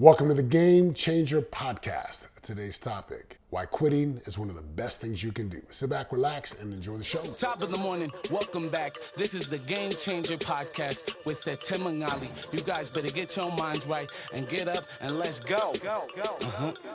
Welcome to the Game Changer podcast. Today's topic, why quitting is one of the best things you can do. Sit back, relax, and enjoy the show. Top of the morning, welcome back. This is the Game Changer podcast with Setema Gali. You guys better get your minds right and get up and let's go.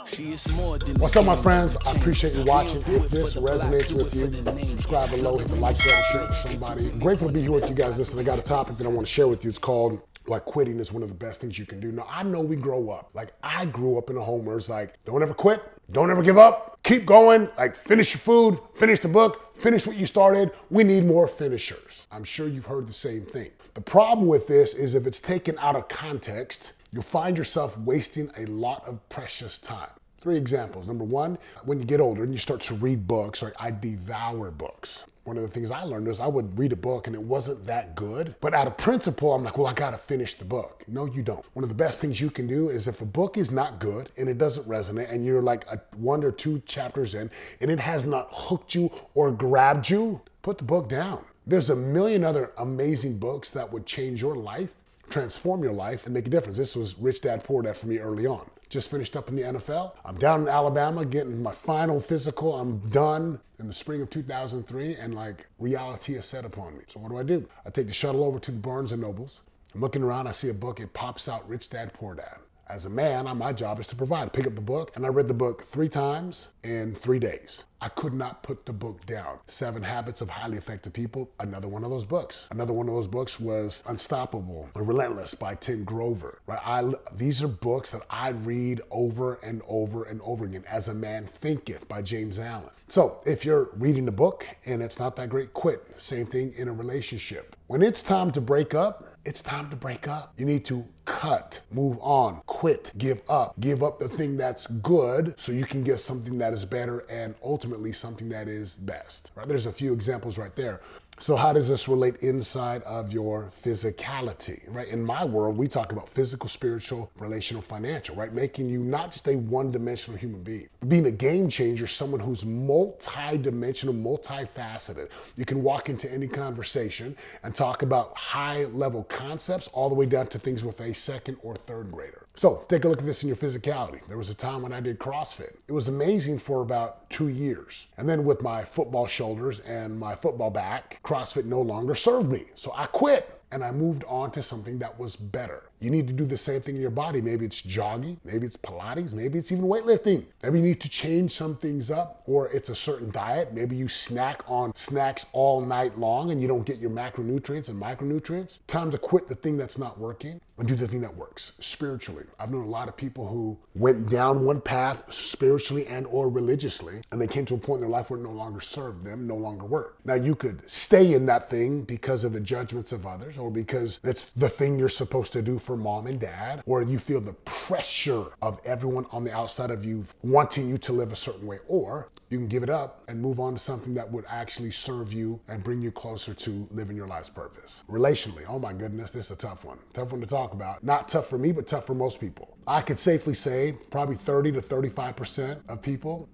She is more than What's up, my friends? I appreciate you watching. If this resonates with you, subscribe below, hit the like button, share it with somebody. Grateful to be here with you guys. Listen, I got a topic that I want to share with you. It's called why quitting is one of the best things you can do. Now, I know we grow up. Like, I grew up in a home where it's like, don't ever quit, don't ever give up, keep going, like finish your food, finish the book, finish what you started. We need more finishers. I'm sure you've heard the same thing. The problem with this is if it's taken out of context, you'll find yourself wasting a lot of precious time. 3 examples. Number 1, when you get older and you start to read books, or I devour books. One of the things I learned is I would read a book and it wasn't that good, but out of principle, I'm like, well, I gotta finish the book. No, you don't. One of the best things you can do is if a book is not good and it doesn't resonate and you're like 1 or 2 chapters in and it has not hooked you or grabbed you, put the book down. There's a million other amazing books that would change your life, transform your life, and make a difference. This was Rich Dad, Poor Dad for me early on. Just finished up in the NFL. I'm down in Alabama getting my final physical. I'm done in the spring of 2003, and like reality is set upon me. So what do? I take the shuttle over to the Barnes & Nobles. I'm looking around, I see a book, it pops out, Rich Dad, Poor Dad. As a man, my job is to provide. Pick up the book, and I read the book 3 times in 3 days. I could not put the book down. 7 Habits of Highly Effective People, another one of those books. Another one of those books was Unstoppable or Relentless by Tim Grover. Right? These are books that I read over and over and over again. As a Man Thinketh by James Allen. So if you're reading a book and it's not that great, quit. Same thing in a relationship. When it's time to break up, it's time to break up. You need to cut, move on, quit, give up. Give up the thing that's good so you can get something that is better and ultimately something that is best. Right? There's a few examples right there. So how does this relate inside of your physicality, right? In my world, we talk about physical, spiritual, relational, financial, right? Making you not just a one-dimensional human being. Being a game changer, someone who's multi-dimensional, multifaceted. You can walk into any conversation and talk about high-level concepts all the way down to things with a 2nd or 3rd grader. So take a look at this in your physicality. There was a time when I did CrossFit. It was amazing for about 2 years. And then with my football shoulders and my football back, CrossFit no longer served me. So I quit and I moved on to something that was better. You need to do the same thing in your body. Maybe it's jogging, maybe it's Pilates, maybe it's even weightlifting. Maybe you need to change some things up, or it's a certain diet. Maybe you snack on snacks all night long and you don't get your macronutrients and micronutrients. Time to quit the thing that's not working and do the thing that works spiritually. I've known a lot of people who went down one path spiritually and or religiously, and they came to a point in their life where it no longer served them, no longer worked. Now you could stay in that thing because of the judgments of others, or because it's the thing you're supposed to do for mom and dad, or you feel the pressure of everyone on the outside of you wanting you to live a certain way, or you can give it up and move on to something that would actually serve you and bring you closer to living your life's purpose. Relationally, oh my goodness, this is a tough one. Tough one to talk about. Not tough for me, but tough for most people. I could safely say probably 30 to 35% of people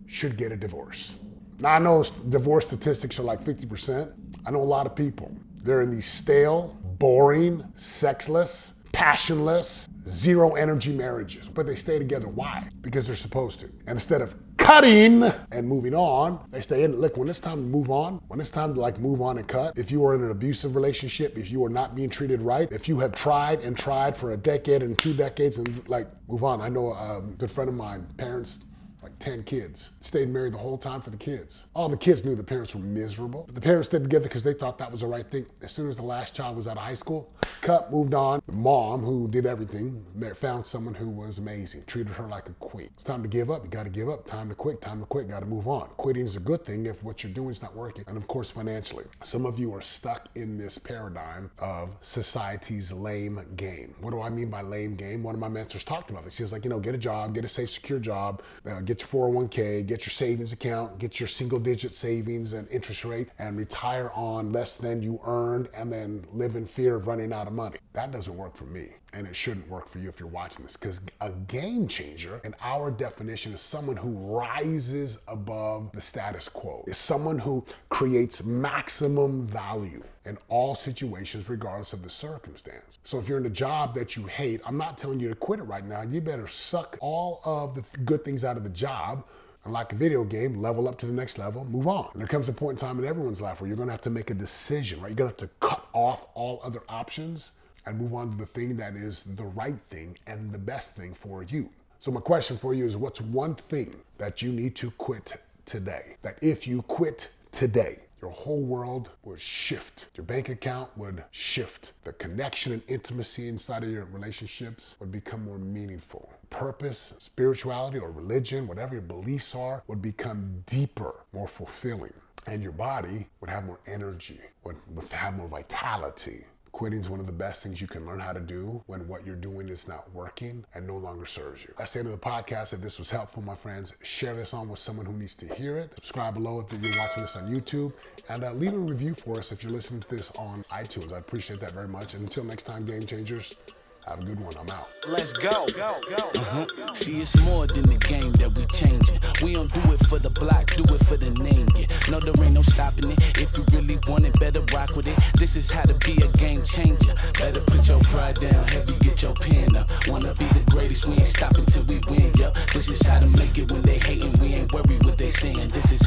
should get a divorce. Now I know divorce statistics are like 50%. I know a lot of people. They're in these stale, boring, sexless, passionless, zero energy marriages. But they stay together. Why? Because they're supposed to. And instead of cutting and moving on, they stay in. Look, when it's time to move on, when it's time to like move on and cut, if you are in an abusive relationship, if you are not being treated right, if you have tried and tried for a decade and 2 decades and like move on. I know a good friend of mine, parents, like 10 kids, stayed married the whole time for the kids. All the kids knew the parents were miserable. But the parents stayed together because they thought that was the right thing. As soon as the last child was out of high school, cut, moved on. The mom, who did everything, found someone who was amazing, treated her like a queen. It's time to give up, you gotta give up. Time to quit, gotta move on. Quitting is a good thing if what you're doing is not working. And of course, financially. Some of you are stuck in this paradigm of society's lame game. What do I mean by lame game? One of my mentors talked about this. He was like, get a job, get a safe, secure job, get your 401k, get your savings account, get your single-digit savings and interest rate, and retire on less than you earned, and then live in fear of running out lot of money. That doesn't work for me, and it shouldn't work for you if you're watching this, because a game changer, in our definition, is someone who rises above the status quo. Is someone who creates maximum value in all situations, regardless of the circumstance. So if you're in a job that you hate, I'm not telling you to quit it right now. You better suck all of the good things out of the job. And like a video game, level up to the next level, move on. And there comes a point in time in everyone's life where you're gonna have to make a decision, right? You're gonna have to cut off all other options and move on to the thing that is the right thing and the best thing for you. So my question for you is, what's one thing that you need to quit today? That if you quit today, your whole world would shift. Your bank account would shift. The connection and intimacy inside of your relationships would become more meaningful. Purpose, spirituality, or religion, whatever your beliefs are, would become deeper, more fulfilling. And your body would have more energy, would have more vitality. Quitting is one of the best things you can learn how to do when what you're doing is not working and no longer serves you. That's the end of the podcast. If this was helpful, my friends, share this on with someone who needs to hear it. Subscribe below if you're watching this on YouTube, and leave a review for us if you're listening to this on iTunes. I appreciate that very much. And until next time, Game Changers, have a good one. I'm out. Let's go. See, it's more than the game that we changing. We don't do it for the block, do it for the name. Yeah. No, there ain't no stopping it. If you really want it, better rock with it. This is how to be a game changer. Better put your pride down, heavy, get your pen up. Wanna be the greatest, we ain't stopping till we win, yo. This is how to make it when they hating. We ain't worried what they saying. This is